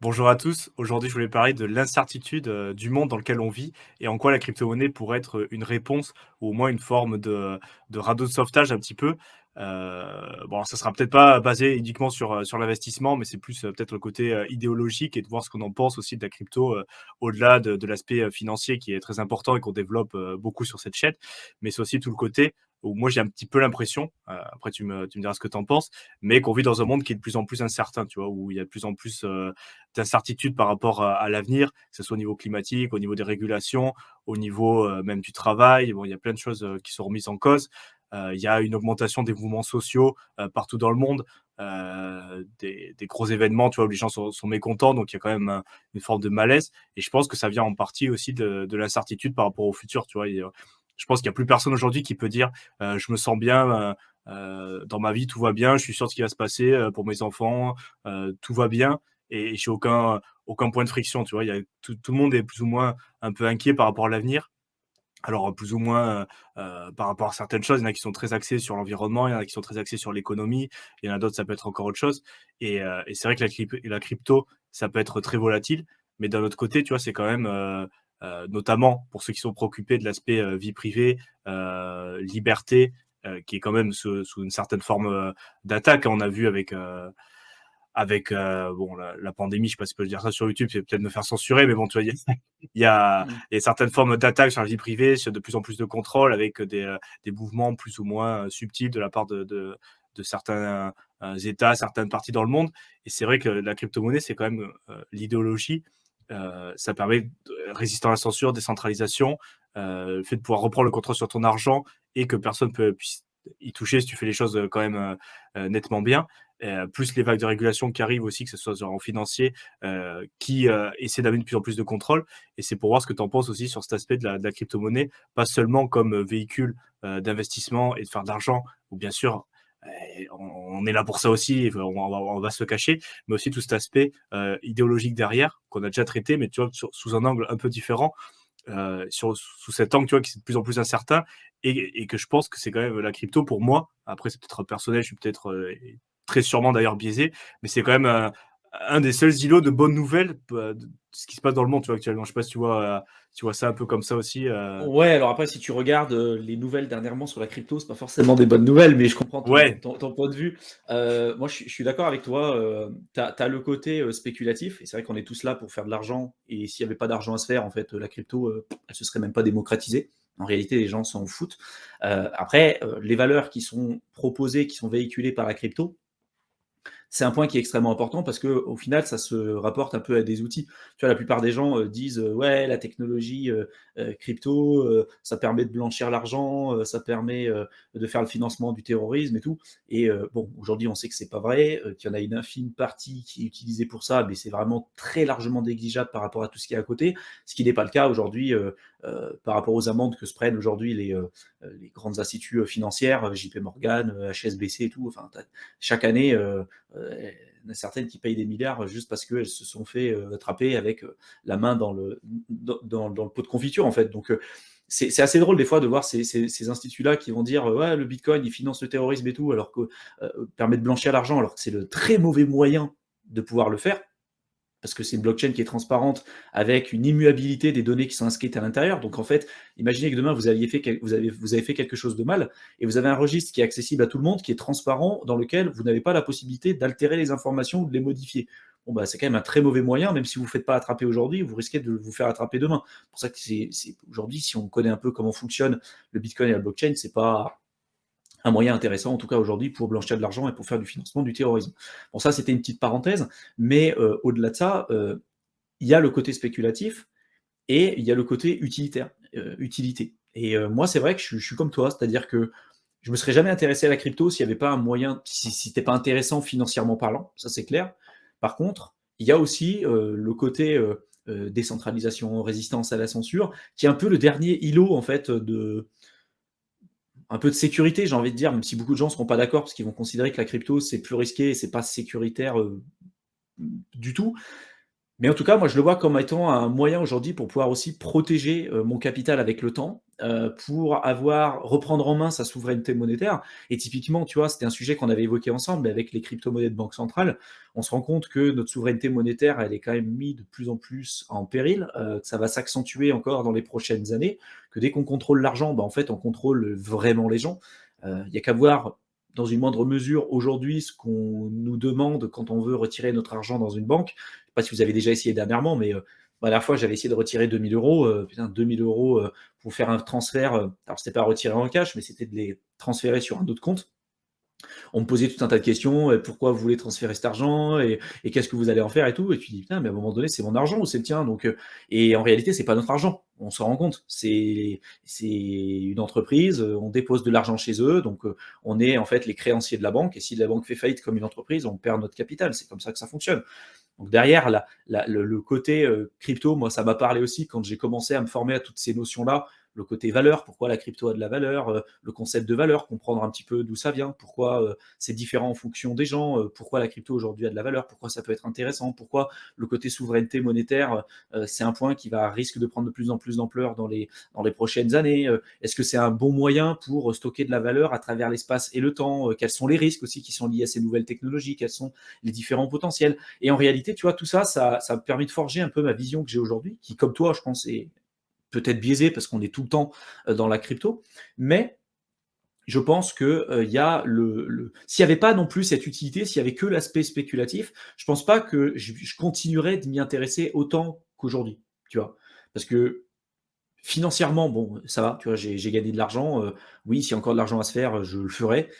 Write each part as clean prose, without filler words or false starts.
Bonjour à tous. Aujourd'hui, je voulais parler de l'incertitude, du monde dans lequel on vit et en quoi la crypto-monnaie pourrait être, une réponse ou au moins une forme de radeau de sauvetage un petit peu. Bon, ça sera peut-être pas basé uniquement sur l'investissement, mais c'est plus, peut-être le côté, idéologique et de voir ce qu'on en pense aussi de la crypto, au-delà de l'aspect, financier qui est très important et qu'on développe, beaucoup sur cette chaîne. Mais c'est aussi tout le côté où moi j'ai un petit peu l'impression, après tu me diras ce que tu en penses, mais qu'on vit dans un monde qui est de plus en plus incertain, tu vois? Où il y a de plus en plus, d'incertitudes par rapport à l'avenir, que ce soit au niveau climatique, au niveau des régulations, au niveau, même du travail. Bon, il y a plein de choses, qui sont remises en cause. Il y a une augmentation des mouvements sociaux, partout dans le monde, des gros événements, tu vois, où les gens sont mécontents, donc il y a quand même, une forme de malaise et je pense que ça vient en partie aussi de l'incertitude par rapport au futur, tu vois? Je pense qu'il y a plus personne aujourd'hui qui peut dire, «Je me sens bien, dans ma vie, tout va bien, je suis sûr de ce qui va se passer, pour mes enfants, tout va bien» et j'ai aucun point de friction, tu vois? Il y a tout le monde est plus ou moins un peu inquiet par rapport à l'avenir. Alors, plus ou moins, par rapport à certaines choses, il y en a qui sont très axés sur l'environnement, il y en a qui sont très axés sur l'économie, il y en a d'autres, ça peut être encore autre chose et c'est vrai que la crypto, ça peut être très volatile, mais d'un autre côté, tu vois, c'est quand même, notamment pour ceux qui sont préoccupés de l'aspect, vie privée, liberté, qui est quand même sous une certaine forme, d'attaque, hein. On a vu avec, bon la pandémie, je sais pas si je peux dire ça sur YouTube, c'est peut-être me faire censurer, mais bon, tu vois, Mmh. il y a certaines formes d'attaques sur la vie privée, sur de plus en plus de contrôle avec des mouvements plus ou moins, subtils de la part de certains, États, certaines parties dans le monde et c'est vrai que la crypto-monnaie, c'est quand même, l'idéologie, ça permet de résistant à la censure, décentralisation, le fait de pouvoir reprendre le contrôle sur ton argent et que personne puisse y toucher si tu fais les choses, quand même, nettement bien. Plus les vagues de régulation qui arrivent aussi, que ce soit genre en financier, qui, essaient d'amener de plus en plus de contrôle et c'est pour voir ce que tu en penses aussi sur cet aspect de la crypto-monnaie, pas seulement comme, véhicule, d'investissement et de faire de l'argent ou bien sûr, on est là pour ça aussi, on va se le cacher, mais aussi tout cet aspect, idéologique derrière qu'on a déjà traité, mais tu vois, sous un angle un peu différent, sous cet angle, tu vois, qui est de plus en plus incertain et que je pense que c'est quand même la crypto pour moi, après c'est peut-être personnel, je suis peut-être, très sûrement d'ailleurs biaisé, mais c'est quand même, un des seuls îlots de bonnes nouvelles de ce qui se passe dans le monde, tu vois, actuellement. Je sais pas si tu vois ça un peu comme ça aussi, Ouais, alors après, si tu regardes, les nouvelles dernièrement sur la crypto, c'est pas forcément des bonnes nouvelles, mais je comprends ton Ouais, ton ton point de vue. Moi, je suis d'accord avec toi, tu as le côté, spéculatif et c'est vrai qu'on est tous là pour faire de l'argent et s'il y avait pas d'argent à se faire, en fait, la crypto, elle se serait même pas démocratisée. En réalité, les gens s'en foutent. Après, les valeurs qui sont proposées, qui sont véhiculées par la crypto, c'est un point qui est extrêmement important parce qu'au final, ça se rapporte un peu à des outils. Tu vois, la plupart des gens, disent, «Ouais, la technologie, crypto, ça permet de blanchir l'argent, ça permet, de faire le financement du terrorisme et tout» et bon, aujourd'hui, on sait que c'est pas vrai, qu'il y en a une infime partie qui est utilisée pour ça, mais c'est vraiment très largement négligeable par rapport à tout ce qu'il y a à côté. Ce qui n'est pas le cas aujourd'hui, par rapport aux amendes que se prennent aujourd'hui les grandes instituts, financières, JP Morgan, HSBC et tout. Enfin, chaque année, il y en a certaines qui payent des milliards juste parce qu'elles se sont fait attraper avec la main dans le pot de confiture, en fait. Donc, c'est assez drôle des fois de voir ces instituts-là qui vont dire ouais, le bitcoin, il finance le terrorisme et tout, alors que permet de blanchir l'argent, alors que c'est le très mauvais moyen de pouvoir le faire parce que c'est une blockchain qui est transparente avec une immuabilité des données qui sont inscrites à l'intérieur. Donc en fait, imaginez que demain vous avez fait quelque chose de mal et vous avez un registre qui est accessible à tout le monde, qui est transparent, dans lequel vous n'avez pas la possibilité d'altérer les informations ou de les modifier. Bon bah c'est quand même un très mauvais moyen, même si vous ne vous faites pas attraper aujourd'hui, vous risquez de vous faire attraper demain. C'est pour ça que aujourd'hui, si on connaît un peu comment fonctionne le Bitcoin et la blockchain, c'est pas un moyen intéressant, en tout cas aujourd'hui, pour blanchir de l'argent et pour faire du financement du terrorisme. Bon, ça, c'était une petite parenthèse, mais au-delà de ça, il y a le côté spéculatif et il y a le côté utilitaire, utilité. Et moi, c'est vrai que je suis comme toi, c'est-à-dire que je me serais jamais intéressé à la crypto s'il n'y avait pas un moyen, si c'était pas intéressant financièrement parlant, ça c'est clair. Par contre, il y a aussi le côté décentralisation, résistance à la censure, qui est un peu le dernier îlot en fait de un peu de sécurité, j'ai envie de dire, même si beaucoup de gens ne seront pas d'accord parce qu'ils vont considérer que la crypto c'est plus risqué et c'est pas sécuritaire du tout. Mais en tout cas, moi, je le vois comme étant un moyen aujourd'hui pour pouvoir aussi protéger, mon capital avec le temps, pour reprendre en main sa souveraineté monétaire et typiquement, tu vois, c'était un sujet qu'on avait évoqué ensemble, mais avec les cryptomonnaies de banque centrale, on se rend compte que notre souveraineté monétaire, elle est quand même mise de plus en plus en péril, que ça va s'accentuer encore dans les prochaines années, que dès qu'on contrôle l'argent, bah, en fait, on contrôle vraiment les gens. Il y a qu'à voir dans une moindre mesure aujourd'hui ce qu'on nous demande quand on veut retirer notre argent dans une banque. Je sais pas si vous avez déjà essayé dernièrement, mais la dernière fois, j'avais essayé de retirer 2 000 €, putain 2 000 € pour faire un transfert, alors c'était pas retirer en cash, mais c'était de les transférer sur un autre compte. On me posait tout un tas de questions, pourquoi vous voulez transférer cet argent et qu'est-ce que vous allez en faire et tout. Et tu dis, putain, mais à un moment donné, c'est mon argent ou c'est le tien. Donc, et en réalité, c'est pas notre argent. On se rend compte. C'est une entreprise, on dépose de l'argent chez eux, donc on est en fait les créanciers de la banque. Et si la banque fait faillite comme une entreprise, on perd notre capital. C'est comme ça que ça fonctionne. Donc derrière, le côté crypto, moi, ça m'a parlé aussi quand j'ai commencé à me former à toutes ces notions-là. Le côté valeur, pourquoi la crypto a de la valeur, le concept de valeur, comprendre un petit peu d'où ça vient, pourquoi c'est différent en fonction des gens, pourquoi la crypto aujourd'hui a de la valeur, pourquoi ça peut être intéressant, pourquoi le côté souveraineté monétaire, c'est un point qui risque de prendre de plus en plus d'ampleur dans les prochaines années. Est-ce que c'est un bon moyen pour stocker de la valeur à travers l'espace et le temps? Quels sont les risques aussi qui sont liés à ces nouvelles technologies? Quels sont les différents potentiels? Et en réalité, tu vois, tout ça, ça me permet de forger un peu ma vision que j'ai aujourd'hui, qui, comme toi, je pense, est peut-être biaisée parce qu'on est tout le temps dans la crypto. Mais je pense que il y a s'il n'y avait pas non plus cette utilité, s'il y avait que l'aspect spéculatif, je pense pas que je continuerais de m'y intéresser autant qu'aujourd'hui, tu vois. Parce que financièrement, bon, ça va, tu vois, j'ai gagné de l'argent. Oui, s'il y a encore de l'argent à se faire, je le ferai.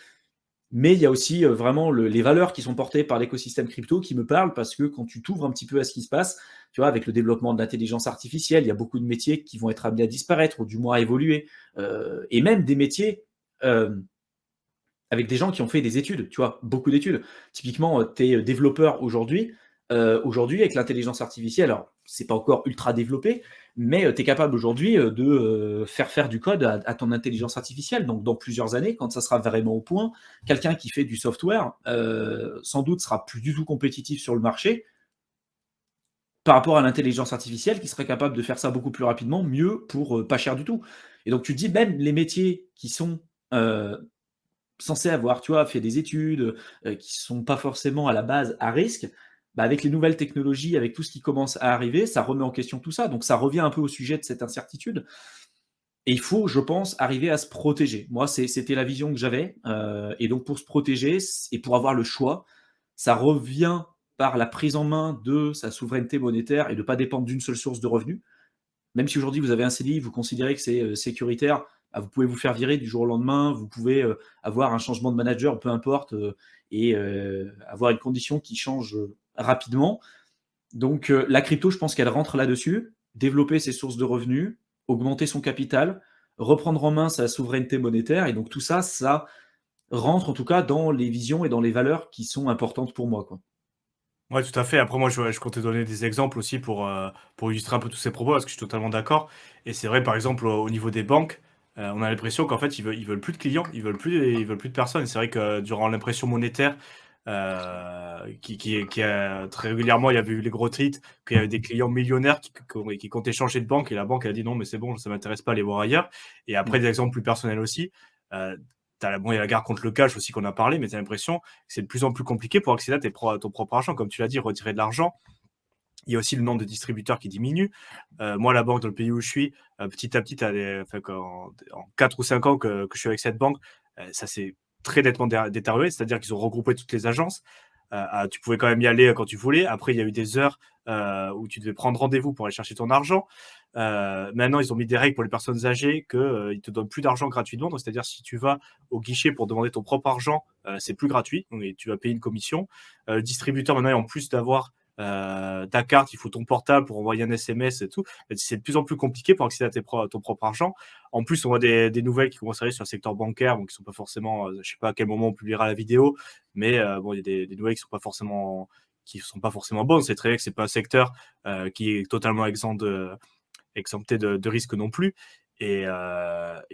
Mais il y a aussi vraiment les valeurs qui sont portées par l'écosystème crypto qui me parlent parce que quand tu t'ouvres un petit peu à ce qui se passe, tu vois, avec le développement de l'intelligence artificielle, il y a beaucoup de métiers qui vont être amenés à disparaître ou du moins à évoluer. Et même des métiers euh, avec des gens qui ont fait des études, tu vois, beaucoup d'études. Typiquement, tu es développeur aujourd'hui. Aujourd'hui, avec l'intelligence artificielle, alors c'est pas encore ultra développé, mais tu es capable aujourd'hui de faire du code à ton intelligence artificielle. Donc, dans plusieurs années, quand ça sera vraiment au point, quelqu'un qui fait du software, sans doute sera plus du tout compétitif sur le marché par rapport à l'intelligence artificielle qui serait capable de faire ça beaucoup plus rapidement, mieux pour pas cher du tout. Et donc, tu te dis, même les métiers qui sont censés avoir, tu vois, fait des études, qui sont pas forcément à la base à risque, bah, avec les nouvelles technologies, avec tout ce qui commence à arriver, ça remet en question tout ça. Donc ça revient un peu au sujet de cette incertitude et il faut, je pense, arriver à se protéger. Moi, c'était la vision que j'avais, et donc pour se protéger et pour avoir le choix, ça revient par la prise en main de sa souveraineté monétaire et de ne pas dépendre d'une seule source de revenus. Même si aujourd'hui vous avez un CDI, vous considérez que c'est sécuritaire, bah, vous pouvez vous faire virer du jour au lendemain, vous pouvez avoir un changement de manager, peu importe, et avoir une condition qui change rapidement. Donc la crypto, je pense qu'elle rentre là-dessus, développer ses sources de revenus, augmenter son capital, reprendre en main sa souveraineté monétaire, et donc tout ça, ça rentre en tout cas dans les visions et dans les valeurs qui sont importantes pour moi, quoi. Ouais, tout à fait. Après, moi, je comptais donner des exemples aussi pour illustrer un peu tous ces propos, parce que je suis totalement d'accord. Et c'est vrai, par exemple, au niveau des banques, on a l'impression qu'en fait, ils veulent plus de clients, ils veulent plus de personnes. Et c'est vrai que durant l'impression monétaire, très régulièrement, il y avait eu les gros tweets, qu'il y avait des clients millionnaires qui comptaient changer de banque, et la banque a dit non, mais c'est bon, ça m'intéresse pas, allez voir ailleurs. Et après, Mmh. des exemples plus personnels aussi. Euh, bon, il y a la guerre contre le cash aussi qu'on a parlé, mais tu as l'impression c'est de plus en plus compliqué pour accéder à ton propre argent. Comme tu l'as dit, retirer de l'argent. Il y a aussi le nombre de distributeurs qui diminue. Moi, la banque dans le pays où je suis, petit à petit, en 4 ou 5 ans que je suis avec cette banque, ça s'est très nettement détérioré. C'est-à-dire qu'ils ont regroupé toutes les agences. Tu pouvais quand même y aller quand tu voulais. Après, il y a eu des heures où tu devais prendre rendez-vous pour aller chercher ton argent. Maintenant, ils ont mis des règles pour les personnes âgées qu'ils ne te donnent plus d'argent gratuitement. Donc, c'est-à-dire si tu vas au guichet pour demander ton propre argent, c'est plus gratuit. Donc, et tu vas payer une commission. Le distributeur, maintenant, en plus d'avoir ta carte, il faut ton portable pour envoyer un SMS et tout. C'est de plus en plus compliqué pour accéder à ton propre argent. En plus, on voit des nouvelles qui commencent à arriver sur le secteur bancaire, donc qui sont pas forcément, je sais pas à quel moment on publiera la vidéo, mais bon, il y a des nouvelles qui sont pas forcément bonnes. C'est très vrai que c'est pas un secteur qui est totalement exempté de risques non plus. Et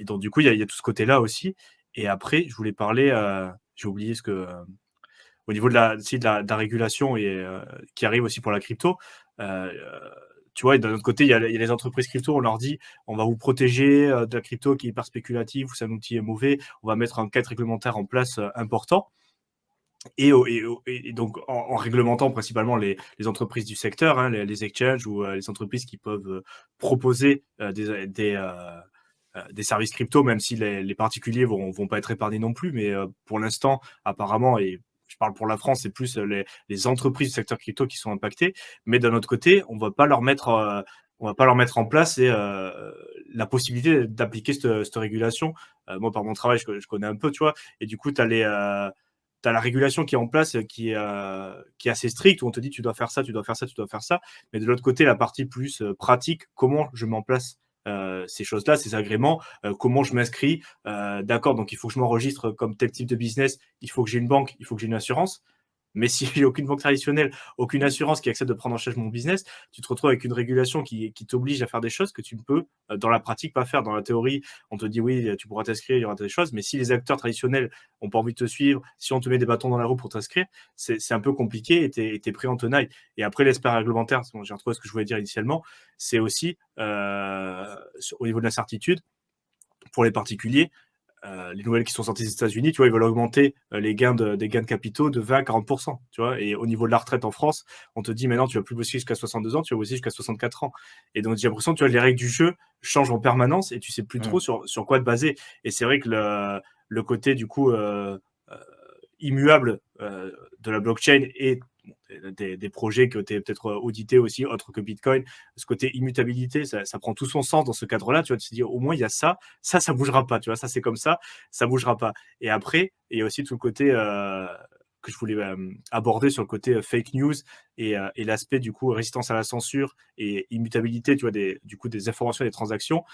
donc du coup, il y a tout ce côté-là aussi. Et après, je voulais parler, j'ai oublié ce que au niveau de la régulation qui arrive aussi pour la crypto, Euh, tu vois, et d'un autre côté, il y a les entreprises crypto, on leur dit, on va vous protéger de la crypto qui est hyper spéculative, ou c'est un outil mauvais, on va mettre un cadre réglementaire en place important. Et donc, en réglementant principalement les entreprises du secteur, hein, les exchanges ou les entreprises qui peuvent proposer des services crypto, même si les particuliers vont pas être épargnés non plus. Mais pour l'instant, apparemment, et je parle pour la France, c'est plus les entreprises du secteur crypto qui sont impactées. Mais d'un autre côté, on va pas leur mettre en place la possibilité d'appliquer cette régulation. Moi, par mon travail, je connais un peu, tu vois. Et du coup, tu as la régulation qui est en place, qui est assez stricte, où on te dit tu dois faire ça, tu dois faire ça, tu dois faire ça. Mais de l'autre côté, la partie plus pratique, comment je mets en place ces choses-là, ces agréments, comment je m'inscris, d'accord, donc il faut que je m'enregistre comme tel type de business, il faut que j'ai une banque, il faut que j'ai une assurance. Mais si j'ai aucune banque traditionnelle, aucune assurance qui accepte de prendre en charge mon business, tu te retrouves avec une régulation qui t'oblige à faire des choses que tu ne peux, dans la pratique, pas faire. Dans la théorie, on te dit oui, tu pourras t'inscrire, il y aura des choses, mais si les acteurs traditionnels n'ont pas envie de te suivre, si on te met des bâtons dans la roue pour t'inscrire, c'est un peu compliqué et tu es pris en tenaille. Et après, l'aspect réglementaire, j'ai retrouvé ce que je voulais dire initialement, c'est aussi, au niveau de l'incertitude, pour les particuliers, les nouvelles qui sont sorties des États-Unis, tu vois, ils veulent augmenter des gains de capitaux de 20 à 40%, tu vois. Et au niveau de la retraite en France, on te dit maintenant, tu vas plus bosser jusqu'à 62 ans, tu vas bosser jusqu'à 64 ans. Et donc, j'ai l'impression, tu vois, les règles du jeu changent en permanence et tu sais plus trop Mmh. sur quoi te baser. Et c'est vrai que le côté, du coup, immuable de la blockchain et des projets qui ont été peut-être audités aussi, autres que Bitcoin, ce côté immutabilité, ça prend tout son sens dans ce cadre-là. Tu vois, tu te dis, au moins, il y a ça bougera pas. Tu vois, ça, c'est comme ça bougera pas. Et après, il y a aussi tout le côté que je voulais aborder sur le côté fake news et l'aspect, du coup, résistance à la censure et immutabilité, tu vois, du coup, des informations et des transactions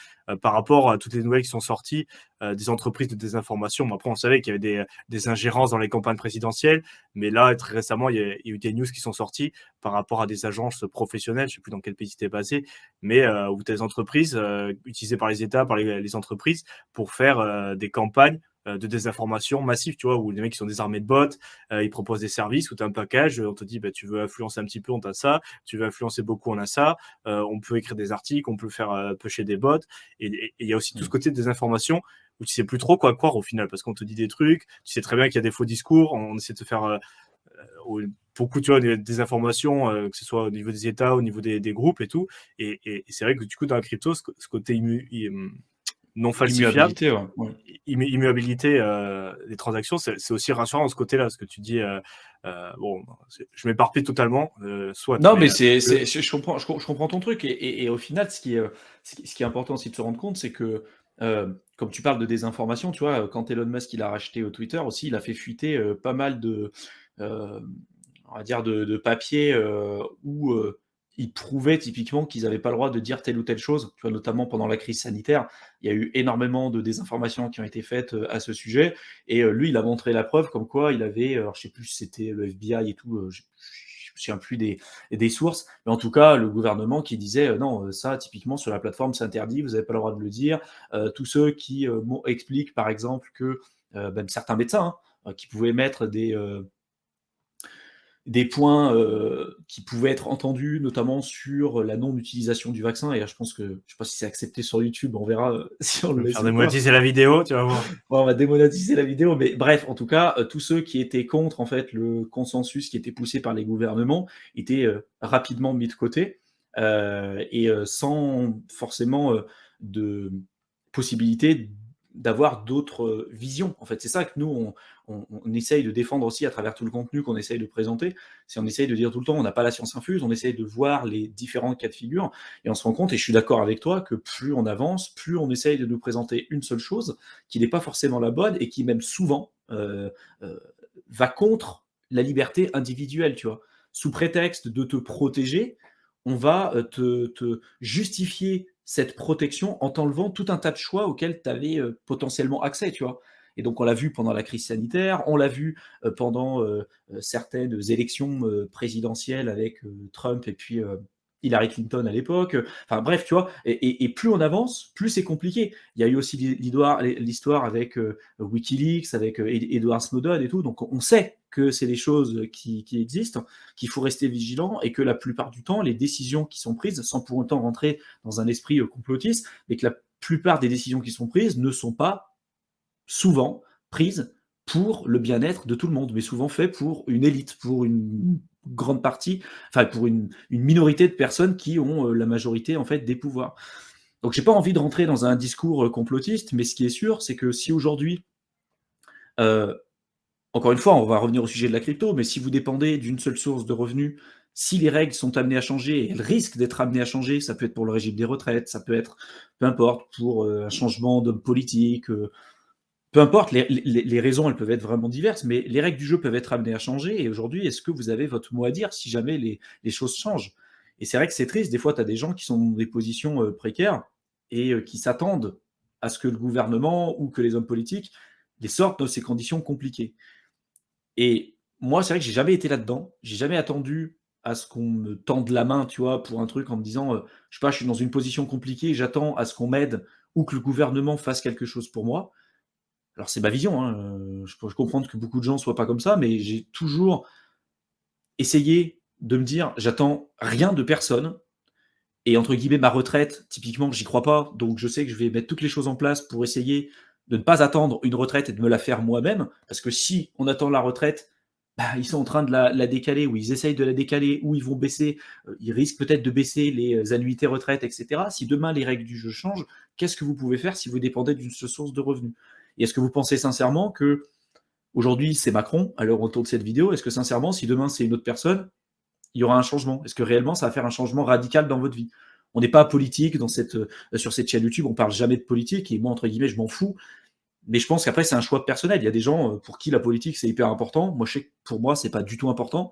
par rapport à toutes les nouvelles qui sont sorties des entreprises de désinformation. Bon, après, on savait qu'il y avait des ingérences dans les campagnes présidentielles, mais là, très récemment, il y a eu des news qui sont sorties par rapport à des agences professionnelles, je ne sais plus dans quel pays c'était basé, mais où des entreprises utilisées par les États, par les entreprises, pour faire des campagnes de désinformation massive, tu vois, où les mecs qui sont désarmés de bots, ils proposent des services où tu as un package, on te dit, bah, tu veux influencer un petit peu, on t'a ça, tu veux influencer beaucoup, on a ça, on peut écrire des articles, on peut faire pusher des bots, et il y a aussi tout ce Mmh. côté de désinformation où tu sais plus trop quoi croire au final, parce qu'on te dit des trucs, tu sais très bien qu'il y a des faux discours, on essaie de te faire beaucoup, tu vois, des informations, que ce soit au niveau des États, au niveau des groupes et tout. Et c'est vrai que du coup, dans la crypto, ce côté non falsifiable, Immuabilité, ouais. Ouais. immuabilité des transactions, c'est aussi rassurant de ce côté-là, ce que tu dis. Bon, je m'éparpille totalement, soit, Non, mais mais je comprends ton truc et au final, ce qui est important aussi de se rendre compte, c'est que, comme tu parles de désinformation, tu vois, quand Elon Musk, il a racheté, Twitter aussi, il a fait fuiter, pas mal de, hem, on va dire de papiers, où, il prouvait typiquement qu'ils avaient pas le droit de dire telle ou telle chose. Tu vois, notamment pendant la crise sanitaire, il y a eu énormément de désinformations qui ont été faites, à ce sujet et lui, il a montré la preuve comme quoi il avait, alors je sais plus si c'était le FBI et tout, je me souviens plus des sources, mais en tout cas, le gouvernement qui disait non, ça, typiquement, sur la plateforme, c'est interdit, vous n'avez pas le droit de le dire. Tous ceux qui expliquent, par exemple, que même certains médecins qui pouvaient mettre des points qui pouvaient être entendus, notamment sur la non-utilisation du vaccin. Et là, je pense que, je ne sais pas si c'est accepté sur YouTube, on verra si on je le vais me laisse faire ou pas. démonétiser la vidéo, tu vas voir. Ouais, on va démonétiser la vidéo, mais bref, en tout cas, tous ceux qui étaient contre en fait le consensus qui était poussé par les gouvernements étaient rapidement mis de côté et sans forcément de possibilité d'avoir d'autres visions. En fait, c'est ça que nous on essaye de défendre aussi à travers tout le contenu qu'on essaye de présenter. C'est on essaye de dire tout le temps, on n'a pas la science infuse, on essaye de voir les différents cas de figure et on se rend compte, et je suis d'accord avec toi, que plus on avance, plus on essaye de nous présenter une seule chose qui n'est pas forcément la bonne et qui même souvent va contre la liberté individuelle, tu vois. Sous prétexte de te protéger, on va te justifier cette protection en t'enlevant tout un tas de choix auxquels tu avais potentiellement accès, tu vois. Et donc on l'a vu pendant la crise sanitaire, on l'a vu pendant certaines élections présidentielles avec Trump et puis Hillary Clinton à l'époque. Enfin bref, tu vois, et plus on avance, plus c'est compliqué. Il y a eu aussi l'histoire avec Wikileaks, avec Edward Snowden et tout. Donc on sait que c'est des choses qui existent, qu'il faut rester vigilant et que la plupart du temps, les décisions qui sont prises, sans pour autant rentrer dans un esprit complotiste, mais que la plupart des décisions qui sont prises ne sont pas souvent prises pour le bien-être de tout le monde, mais souvent fait pour une élite, pour une grande partie, enfin pour une minorité de personnes qui ont la majorité en fait des pouvoirs. Donc j'ai pas envie de rentrer dans un discours complotiste, mais ce qui est sûr, c'est que si aujourd'hui, euh, encore une fois, on va revenir au sujet de la crypto, mais si vous dépendez d'une seule source de revenus, si les règles sont amenées à changer, et elles risquent d'être amenées à changer, ça peut être pour le régime des retraites, ça peut être, peu importe, pour un changement d'homme politique, peu importe, les raisons, elles peuvent être vraiment diverses, mais les règles du jeu peuvent être amenées à changer. Et aujourd'hui, est-ce que vous avez votre mot à dire si jamais les choses changent? Et c'est vrai que c'est triste. Des fois, tu as des gens qui sont dans des positions précaires et qui s'attendent à ce que le gouvernement ou que les hommes politiques les sortent de ces conditions compliquées. Et moi, c'est vrai que j'ai jamais été là-dedans. J'ai jamais attendu à ce qu'on me tende la main, tu vois, pour un truc en me disant, je sais pas, je suis dans une position compliquée, j'attends à ce qu'on m'aide ou que le gouvernement fasse quelque chose pour moi. Alors c'est ma vision, hein, je peux comprendre que beaucoup de gens soient pas comme ça, mais j'ai toujours essayé de me dire: «J'attends rien de personne» et entre guillemets «ma retraite», typiquement, j'y crois pas, donc je sais que je vais mettre toutes les choses en place pour essayer de ne pas attendre une retraite et de me la faire moi-même. Parce que si on attend la retraite, bah, ils sont en train de la décaler ou ils essayent de la décaler ou ils vont baisser, ils risquent peut-être de baisser les annuités retraite et cetera. Si demain les règles du jeu changent, qu'est-ce que vous pouvez faire si vous dépendez d'une seule source de revenus? Et est-ce que vous pensez sincèrement que aujourd'hui c'est Macron à l'heure où on tourne cette vidéo? Est-ce que sincèrement, si demain c'est une autre personne, il y aura un changement? Est-ce que réellement ça va faire un changement radical dans votre vie? On n'est pas politique dans sur cette chaîne YouTube, on parle jamais de politique et moi, entre guillemets, je m'en fous. Mais je pense qu'après, c'est un choix personnel. Il y a des gens pour qui la politique, c'est hyper important. Moi, je sais que pour moi, c'est pas du tout important.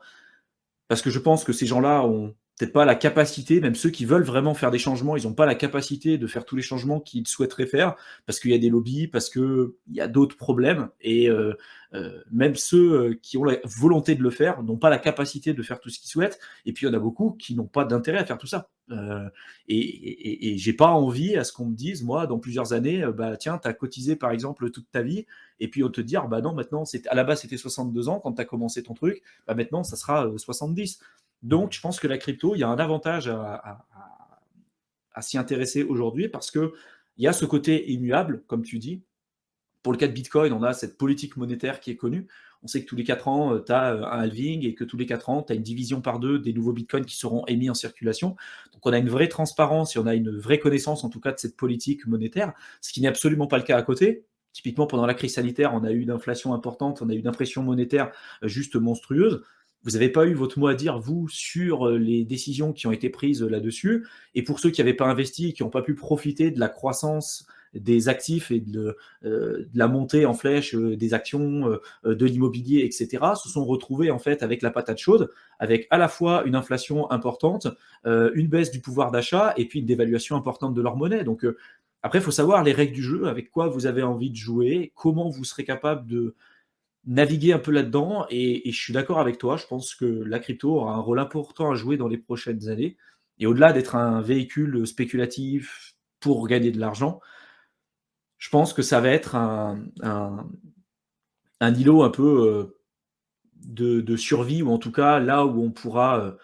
Parce que je pense que ces gens-là ont peut-être pas la capacité, même ceux qui veulent vraiment faire des changements, ils n'ont pas la capacité de faire tous les changements qu'ils souhaiteraient faire, parce qu'il y a des lobbies, parce qu'il y a d'autres problèmes, et même ceux qui ont la volonté de le faire n'ont pas la capacité de faire tout ce qu'ils souhaitent, et puis il y en a beaucoup qui n'ont pas d'intérêt à faire tout ça. Et j'ai pas envie à ce qu'on me dise, moi, dans plusieurs années, bah tiens, tu as cotisé par exemple toute ta vie, et puis on te dire, bah non, maintenant, à la base c'était 62 ans quand tu as commencé ton truc, bah maintenant ça sera 70. Donc je pense que la crypto, il y a un avantage à s'y intéresser aujourd'hui parce qu'il y a ce côté immuable, comme tu dis. Pour le cas de Bitcoin, on a cette politique monétaire qui est connue. On sait que tous les 4 ans, tu as un halving et que tous les 4 ans, tu as une division par deux des nouveaux Bitcoins qui seront émis en circulation. Donc on a une vraie transparence et on a une vraie connaissance en tout cas de cette politique monétaire, ce qui n'est absolument pas le cas à côté. Typiquement, pendant la crise sanitaire, on a eu une inflation importante, on a eu une impression monétaire juste monstrueuse. Vous n'avez pas eu votre mot à dire, vous, sur les décisions qui ont été prises là-dessus. Et pour ceux qui n'avaient pas investi et qui n'ont pas pu profiter de la croissance des actifs et de la montée en flèche des actions, de l'immobilier, etc., se sont retrouvés en fait avec la patate chaude, avec à la fois une inflation importante, une baisse du pouvoir d'achat et puis une dévaluation importante de leur monnaie. Donc après, il faut savoir les règles du jeu, avec quoi vous avez envie de jouer, comment vous serez capable de naviguer un peu là-dedans. Et je suis d'accord avec toi, je pense que la crypto aura un rôle important à jouer dans les prochaines années. Et au-delà d'être un véhicule spéculatif pour gagner de l'argent, je pense que ça va être un îlot un peu de survie, ou en tout cas là où on pourra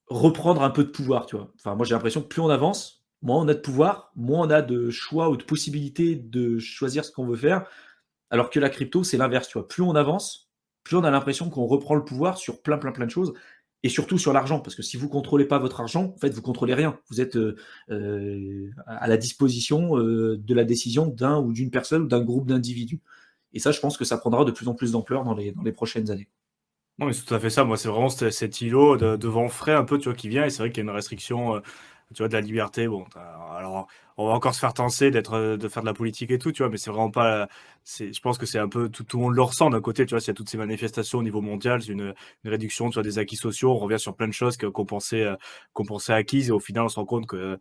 reprendre un peu de pouvoir, tu vois. Enfin, moi j'ai l'impression que plus on avance, moins on a de pouvoir, moins on a de choix ou de possibilités de choisir ce qu'on veut faire, alors que la crypto, c'est l'inverse, tu vois. Plus on avance, plus on a l'impression qu'on reprend le pouvoir sur plein, plein, plein de choses, et surtout sur l'argent, parce que si vous contrôlez pas votre argent, en fait, vous contrôlez rien. Vous êtes à la disposition de la décision d'un ou d'une personne ou d'un groupe d'individus. Et ça, je pense que ça prendra de plus en plus d'ampleur dans les prochaines années. Non, mais c'est tout à fait ça. Moi, c'est vraiment cet îlot de vent frais un peu, tu vois, qui vient. Et c'est vrai qu'il y a une restriction, tu vois, de la liberté. Bon, alors, on va encore se faire tenser de faire de la politique et tout, tu vois, mais c'est vraiment pas. Je pense que c'est un peu tout le monde le ressent d'un côté, tu vois. S'il y a toutes ces manifestations au niveau mondial, c'est une réduction, tu vois, des acquis sociaux. On revient sur plein de choses qu'on pensait acquises. Et au final, on se rend compte que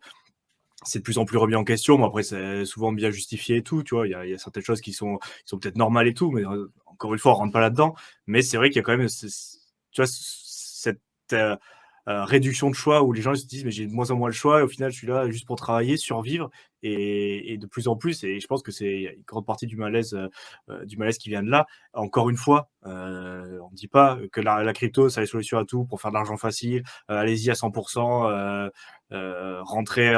c'est de plus en plus remis en question. Bon, après, c'est souvent bien justifié et tout, tu vois. Il y a certaines choses qui sont peut-être normales et tout, mais encore une fois, on rentre pas là-dedans. Mais c'est vrai qu'il y a quand même, tu vois, cette, réduction de choix où les gens ils se disent: «Mais j'ai de moins en moins le choix et au final je suis là juste pour travailler, survivre» et de plus en plus et je pense que c'est une grande partie du malaise qui vient de là. Encore une fois, on ne dit pas que la crypto, c'est la solution à tout pour faire de l'argent facile, allez-y à 100 Ouais. rentrez,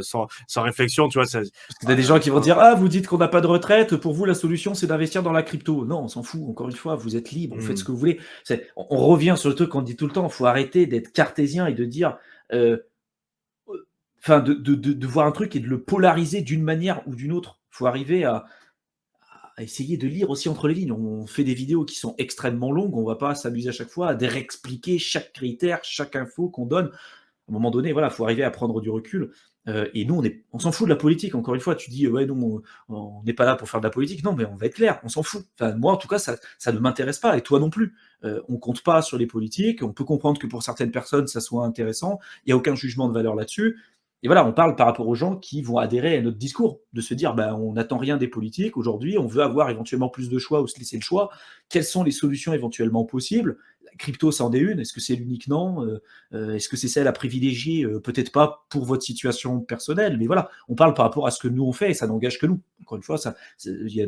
sans réflexion, tu vois? Ça Parce que tu as des gens qui vont dire: «Ah, vous dites qu'on n'a pas de retraite, pour vous la solution c'est d'investir dans la crypto». Non, on s'en fout, encore une fois, vous êtes libre, vous faites ce mmh, que vous voulez. On revient sur le truc qu'on dit tout le temps, il faut arrêter d'être cartésien et de dire, heu, enfin de voir un truc et de le polariser d'une manière ou d'une autre. Il faut arriver à essayer de lire aussi entre les lignes. On fait des vidéos qui sont extrêmement longues, on va pas s'amuser à chaque fois à réexpliquer chaque critère, chaque info qu'on donne. À un moment donné, voilà, il faut arriver à prendre du recul. Et nous, on s'en fout de la politique. Encore une fois, tu dis, ouais, nous, on n'est pas là pour faire de la politique. Non, mais on va être clair, on s'en fout. Enfin, moi, en tout cas, ça ne m'intéresse pas, et toi non plus. On compte pas sur les politiques. On peut comprendre que pour certaines personnes, ça soit intéressant. Il n'y a aucun jugement de valeur là-dessus. Et voilà, on parle par rapport aux gens qui vont adhérer à notre discours, de se dire, ben, on n'attend rien des politiques aujourd'hui, on veut avoir éventuellement plus de choix ou se laisser le choix. Quelles sont les solutions éventuellement possibles? La crypto, c'en est une. Est-ce que c'est l'unique? Non. Est-ce que c'est celle à privilégier? Peut-être pas pour votre situation personnelle, mais voilà, on parle par rapport à ce que nous on fait et ça n'engage que nous. Encore une fois, il y a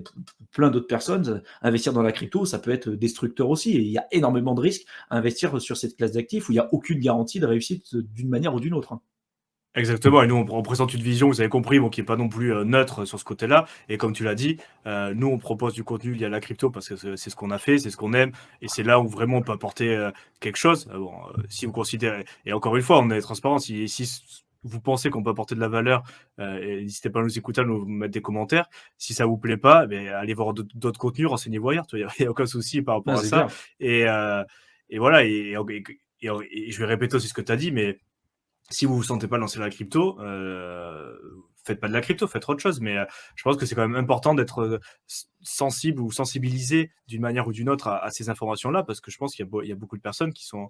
plein d'autres personnes. Investir dans la crypto, ça peut être destructeur aussi. Et il y a énormément de risques à investir sur cette classe d'actifs où il n'y a aucune garantie de réussite d'une manière ou d'une autre, hein. exactement et nous on présente une vision, vous avez compris, bon qui est pas non plus, neutre sur ce côté-là et comme tu l'as dit, nous on propose du contenu lié à la crypto parce que c'est ce qu'on a fait, c'est ce qu'on aime et c'est là où vraiment on peut apporter, quelque chose. Bon, si vous considérez et encore une fois, on est transparent, si vous pensez qu'on peut apporter de la valeur, et n'hésitez pas à nous écouter, à nous mettre des commentaires. Si ça vous plaît pas, beh, allez voir d'autres contenus, renseignez-vous ailleurs, tu vois? Il y a aucun souci par Ah, rapport à c'est ça clair. et voilà et je vais répéter aussi ce que tu as dit, mais si vous vous sentez pas lancer la crypto, faites pas de la crypto, faites autre chose. Mais, je pense que c'est quand même important d'être, sensible ou sensibilisé d'une manière ou d'une autre à ces informations-là, parce que je pense qu'il y a beaucoup de personnes qui sont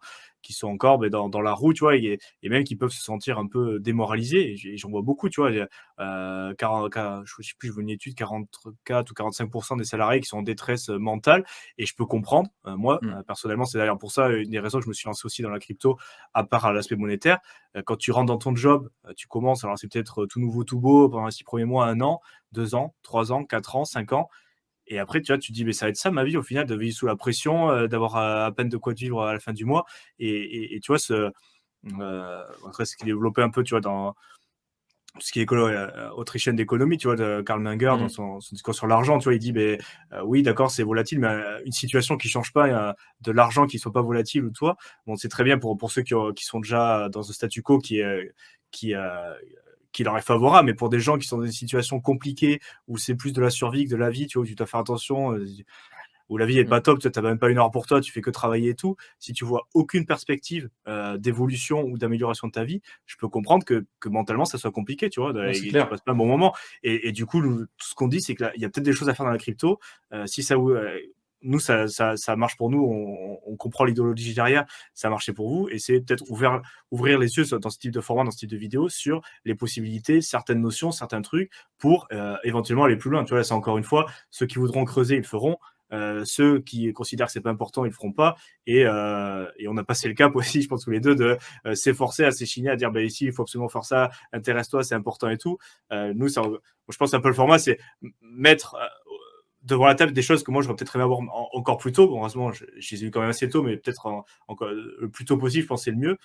encore, beh, dans la roue, tu vois? Et même qui peuvent se sentir un peu démoralisées et j'en vois beaucoup, tu vois? Il y a, 40 je sais plus, je vois une étude, 44 ou 45 des salariés qui sont en détresse, mentale et je peux comprendre. Moi, Mmh. personnellement, c'est d'ailleurs pour ça, une des raisons que je me suis lancé aussi dans la crypto, à part à l'aspect monétaire. Quand tu rentres dans ton job, tu commences, alors c'est peut-être, tout nouveau, tout beau pendant les 6 premiers mois, 1 an, 2 ans, 3 ans, 4 ans, 5 ans et après, tu vois, tu te dis: «Mais ça va être ça ma vie au final, de vivre sous la pression, d'avoir, à peine de quoi vivre à la fin du mois» et tu vois après ce qui est développé un peu, tu vois, dans tout ce qui est autrichienne d'économie, tu vois, de Karl Menger dans Mmh. son discours sur l'argent, tu vois, il dit: «Beh, oui d'accord, c'est volatile, mais, une situation qui change pas, de l'argent qui soit pas volatile ou toi». Bon, c'est très bien pour ceux qui sont déjà dans un statu quo qui, heu, qui leur est favorable, mais pour des gens qui sont dans des situations compliquées, où c'est plus de la survie que de la vie, tu vois, où tu dois faire attention, où la vie est Mmh. pas top, tu as même pas une heure pour toi, tu fais que travailler et tout. Si tu vois aucune perspective, d'évolution ou d'amélioration de ta vie, je peux comprendre que mentalement ça soit compliqué, tu vois? Ouais, c'est Et tu clair. passes pas un bon moment et du coup, nous, tout ce qu'on dit, c'est qu'il y a peut-être des choses à faire dans la crypto, si ça vous nous ça marche pour nous, on comprend l'idéologie derrière, ça a marché pour vous et c'est peut-être ouvrir les yeux dans ce type de format, dans ce type de vidéo sur les possibilités, certaines notions, certains trucs pour, éventuellement aller plus loin. Tu vois? Là, c'est encore une fois, ceux qui voudront creuser, ils le feront. Ceux qui considèrent que c'est pas important, ils le feront pas. Et on a passé le cap aussi, je pense tous les deux, de s'efforcer à s'échiner, à dire bah ici il faut absolument faire ça, intéresse-toi, c'est important et tout. Nous, ça, je pense un peu le format, c'est mettre devant la table des choses que moi j'aurais peut-être aimé avoir encore plus tôt. Bon, heureusement, je les ai eu quand même assez tôt, mais peut-être encore le plus tôt possible, je pense que c'est le mieux.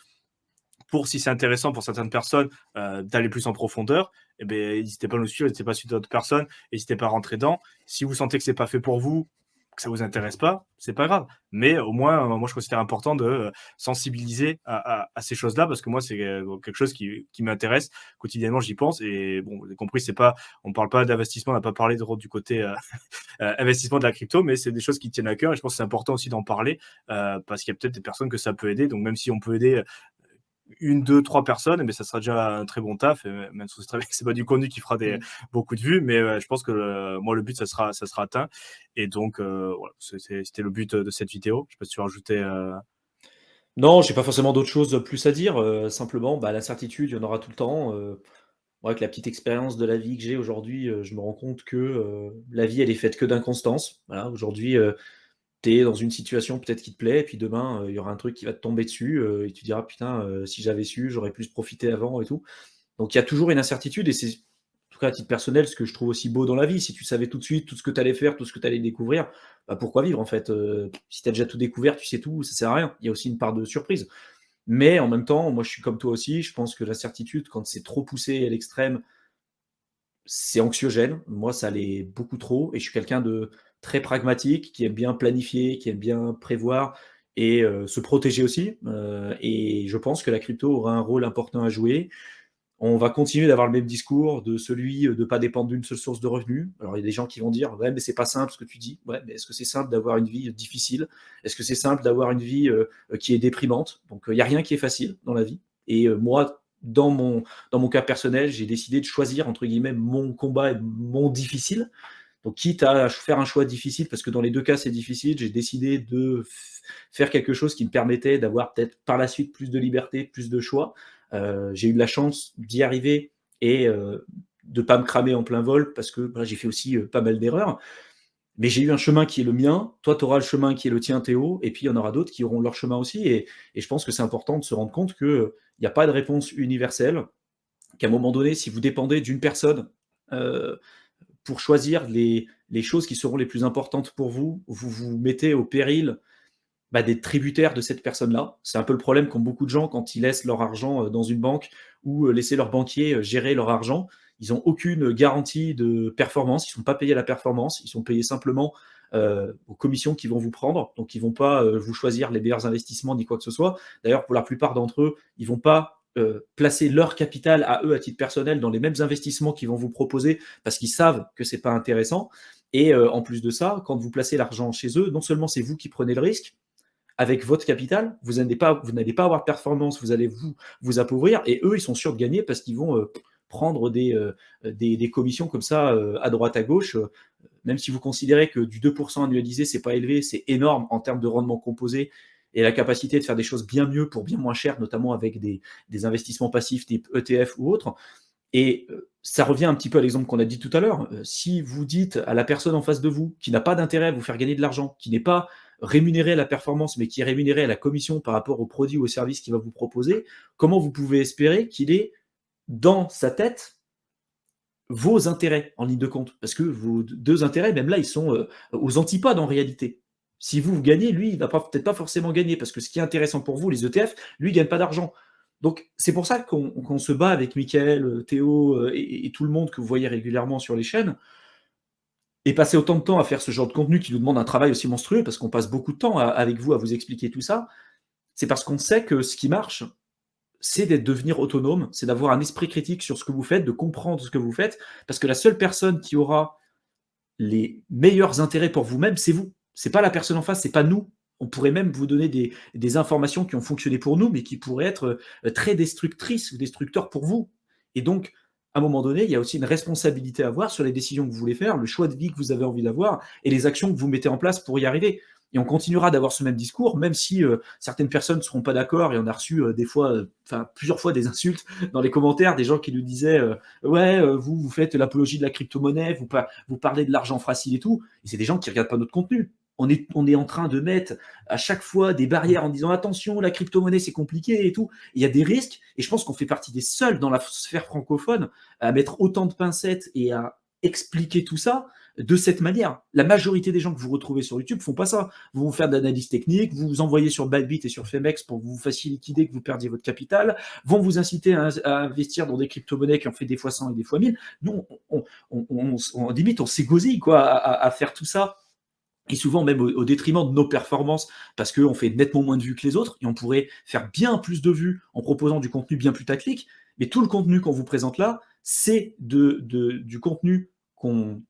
Pour si c'est intéressant pour certaines personnes d'aller plus en profondeur, eh ben, n'hésitez pas à nous suivre, n'hésitez pas à suivre d'autres personnes, n'hésitez pas à rentrer dedans. Si vous sentez que c'est pas fait pour vous, que ça vous intéresse pas, c'est pas grave. Mais au moins, moi je considère important de sensibiliser à ces choses-là parce que moi c'est quelque chose qui m'intéresse quotidiennement, j'y pense et bon, vous avez compris, c'est pas, on parle pas d'investissement, on n'a pas parlé du côté investissement de la crypto, mais c'est des choses qui tiennent à cœur et je pense que c'est important aussi d'en parler parce qu'il y a peut-être des personnes que ça peut aider. Donc même si on peut aider une, deux, trois personnes, mais ça sera déjà un très bon taf. Et même si c'est très bien que c'est pas du contenu qui fera Mmh. beaucoup de vues, mais je pense que moi, le but, ça sera atteint. Et donc, voilà, c'était le but de cette vidéo. Je sais pas si tu veux rajouter. Non, j'ai pas forcément d'autres choses plus à dire, simplement, bah, l'incertitude, il y en aura tout le temps, moi, avec la petite expérience de la vie que j'ai aujourd'hui, je me rends compte que, la vie, elle est faite que d'inconstance. Voilà, aujourd'hui, tu es dans une situation peut-être qui te plaît, et puis demain, il y aura un truc qui va te tomber dessus, et tu diras: «Putain, si j'avais su, j'aurais plus profité avant et tout». Donc il y a toujours une incertitude et c'est, en tout cas à titre personnel, ce que je trouve aussi beau dans la vie. Si tu savais tout de suite tout ce que tu allais faire, tout ce que tu allais découvrir, bah, pourquoi vivre en fait? Si tu as déjà tout découvert, tu sais tout, ça sert à rien. Il y a aussi une part de surprise. Mais en même temps, moi je suis comme toi aussi, je pense que l'incertitude, quand c'est trop poussé à l'extrême, c'est anxiogène. Moi, ça l'est beaucoup trop et je suis quelqu'un de très pragmatique, qui aime bien planifier, qui aime bien prévoir et se protéger aussi, et je pense que la crypto aura un rôle important à jouer. On va continuer d'avoir le même discours de celui, de ne pas dépendre d'une seule source de revenus. Alors il y a des gens qui vont dire: «Ouais, mais c'est pas simple ce que tu dis». Ouais, mais est-ce que c'est simple d'avoir une vie difficile? Est-ce que c'est simple d'avoir une vie, qui est déprimante? Donc, il y a rien qui est facile dans la vie et moi, dans mon cas personnel, j'ai décidé de choisir entre guillemets «mon combat» et mon difficile. Donc quitte à faire un choix difficile, parce que dans les 2 cas c'est difficile, j'ai décidé de faire quelque chose qui me permettait d'avoir peut-être par la suite plus de liberté, plus de choix. J'ai eu de la chance d'y arriver et de pas me cramer en plein vol parce que, voilà, j'ai fait aussi, pas mal d'erreurs. Mais j'ai eu un chemin qui est le mien, toi tu auras le chemin qui est le tien Théo, et puis il y en aura d'autres qui auront leur chemin aussi et je pense que c'est important de se rendre compte qu'il y a pas de réponse universelle, qu'à un moment donné, si vous dépendez d'une personne, heu pour choisir les choses qui seront les plus importantes pour vous, vous vous mettez au péril, bah, d'être tributaire de cette personne-là. C'est un peu le problème qu'ont beaucoup de gens quand ils laissent leur argent, dans une banque ou, laisser leur banquier, gérer leur argent. Ils ont aucune garantie de performance, ils sont pas payés à la performance, ils sont payés simplement, aux commissions qu'ils vont vous prendre. Donc ils vont pas, vous choisir les meilleurs investissements ni quoi que ce soit. D'ailleurs, pour la plupart d'entre eux, ils vont pas, placer leur capital à eux, à titre personnel, dans les mêmes investissements qu'ils vont vous proposer parce qu'ils savent que c'est pas intéressant et en plus de ça, quand vous placez l'argent chez eux, non seulement c'est vous qui prenez le risque, avec votre capital, vous n'allez pas avoir de performance, vous allez vous appauvrir et eux, ils sont sûrs de gagner parce qu'ils vont, prendre des commissions comme ça, à droite, à gauche, même si vous considérez que du 2 annualisé, c'est pas élevé, c'est énorme en termes de rendement composé et la capacité de faire des choses bien mieux pour bien moins cher, notamment avec des investissements passifs type ETF ou autres. Et ça revient un petit peu à l'exemple qu'on a dit tout à l'heure. Si vous dites à la personne en face de vous, qui n'a pas d'intérêt à vous faire gagner de l'argent, qui n'est pas rémunéré à la performance, mais qui est rémunéré à la commission par rapport aux produits ou aux services qu'il va vous proposer, comment vous pouvez espérer qu'il ait dans sa tête vos intérêts en ligne de compte? Parce que vos deux intérêts, même là, ils sont aux antipodes en réalité. Si vous, vous gagnez, lui, il va peut-être pas forcément gagner, parce que ce qui est intéressant pour vous, les ETF, lui, il gagne pas d'argent. Donc, c'est pour ça qu'on se bat avec Mickaël, Théo et tout le monde que vous voyez régulièrement sur les chaînes, et passer autant de temps à faire ce genre de contenu qui nous demande un travail aussi monstrueux, parce qu'on passe beaucoup de temps avec vous à vous expliquer tout ça, c'est parce qu'on sait que ce qui marche, c'est d'être devenir autonome, c'est d'avoir un esprit critique sur ce que vous faites, de comprendre ce que vous faites, parce que la seule personne qui aura les meilleurs intérêts pour vous-même, c'est vous. C'est pas la personne en face, c'est pas nous. On pourrait même vous donner des informations qui ont fonctionné pour nous, mais qui pourraient être très destructrices ou destructeurs pour vous. Et donc, à un moment donné, il y a aussi une responsabilité à avoir sur les décisions que vous voulez faire, le choix de vie que vous avez envie d'avoir et les actions que vous mettez en place pour y arriver. Et on continuera d'avoir ce même discours, même si certaines personnes ne seront pas d'accord. Et on a reçu des fois, enfin plusieurs fois des insultes dans les commentaires, des gens qui nous disaient ouais, vous faites l'apologie de la crypto-monnaie, vous parlez de l'argent facile et tout. Et c'est des gens qui regardent pas notre contenu. On est en train de mettre à chaque fois des barrières en disant attention, la crypto-monnaie c'est compliqué et tout. Il y a des risques et je pense qu'on fait partie des seuls dans la sphère francophone à mettre autant de pincettes et à expliquer tout ça de cette manière. La majorité des gens que vous retrouvez sur YouTube font pas ça. Vous vont faire de l'analyse technique, vous vous envoyez sur Bybit et sur Femex pour que vous fassiez liquider, que vous perdiez votre capital, vont vous inciter à investir dans des crypto-monnaies qui ont fait des fois 100 et des fois 1000. Nous, limite, on s'égosille quoi, à faire tout ça et souvent même au détriment de nos performances, parce qu'on fait nettement moins de vues que les autres, et on pourrait faire bien plus de vues en proposant du contenu bien plus tactique, mais tout le contenu qu'on vous présente là, c'est du contenu qu'on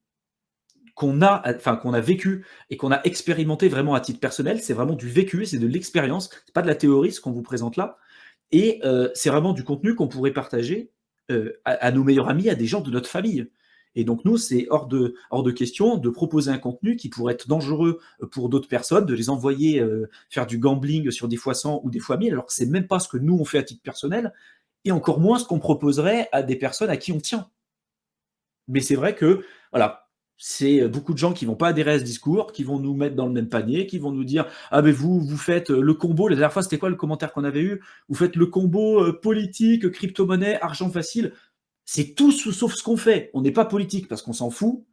a vécu et qu'on a expérimenté vraiment à titre personnel. C'est vraiment du vécu, c'est de l'expérience, c'est pas de la théorie ce qu'on vous présente là, et c'est vraiment du contenu qu'on pourrait partager à nos meilleurs amis, à des gens de notre famille. Et donc nous, c'est hors de question de proposer un contenu qui pourrait être dangereux pour d'autres personnes, de les envoyer faire du gambling sur des fois 100 ou des fois 1000, alors que c'est même pas ce que nous on fait à titre personnel, et encore moins ce qu'on proposerait à des personnes à qui on tient. Mais c'est vrai que, voilà, c'est beaucoup de gens qui vont pas adhérer à ce discours, qui vont nous mettre dans le même panier, qui vont nous dire ah ben vous faites le combo. La dernière fois c'était quoi le commentaire qu'on avait eu? Vous faites le combo politique, crypto-monnaie, argent facile. C'est tout sauf ce qu'on fait. On n'est pas politique parce qu'on s'en fout.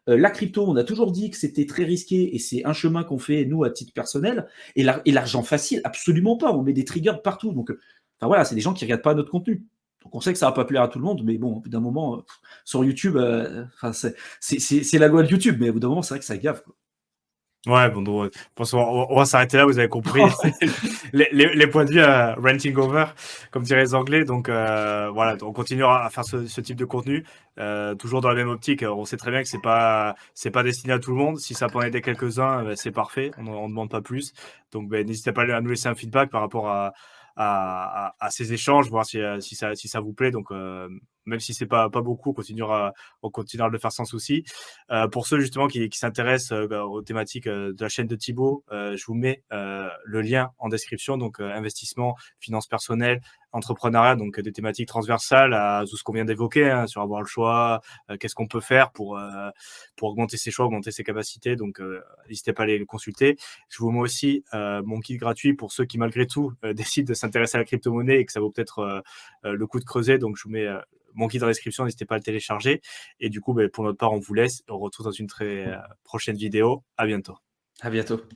La crypto, on a toujours dit que c'était très risqué et c'est un chemin qu'on fait, nous, à titre personnel. Et l'argent facile, absolument pas. On met des triggers partout. Donc, enfin voilà, c'est des gens qui ne regardent pas notre contenu. Donc, on sait que ça va pas plaire à tout le monde, mais bon, au bout d'un moment, sur YouTube, c'est la loi de YouTube, mais au bout d'un moment, c'est vrai que ça gaffe, quoi. Ouais, bon, donc, je pense qu'on va s'arrêter là. Vous avez compris les points de vue renting over, comme diraient les Anglais. Donc voilà, on continuera à faire ce type de contenu, toujours dans la même optique. On sait très bien que c'est pas destiné à tout le monde. Si ça peut en aider quelques-uns, c'est parfait. On ne demande pas plus. Donc n'hésitez pas à nous laisser un feedback par rapport à ces échanges, voir si ça vous plaît. Donc même si c'est pas beaucoup, on continuera de le faire sans souci. Pour ceux justement qui s'intéressent aux thématiques de la chaîne de Thibaut, je vous mets le lien en description. Donc investissement, finances personnelles, entrepreneuriat, donc des thématiques transversales à tout ce qu'on vient d'évoquer, hein, sur avoir le choix, qu'est-ce qu'on peut faire pour augmenter ses choix, augmenter ses capacités. Donc n'hésitez pas à les consulter. Je vous mets aussi mon guide gratuit pour ceux qui malgré tout décident de s'intéresser à la crypto-monnaie et que ça vaut peut-être le coup de creuser. Donc je vous mets mon guide en description, n'hésitez pas à le télécharger. Et du coup, pour notre part, on vous laisse. On se retrouve dans une très prochaine vidéo. À bientôt. À bientôt.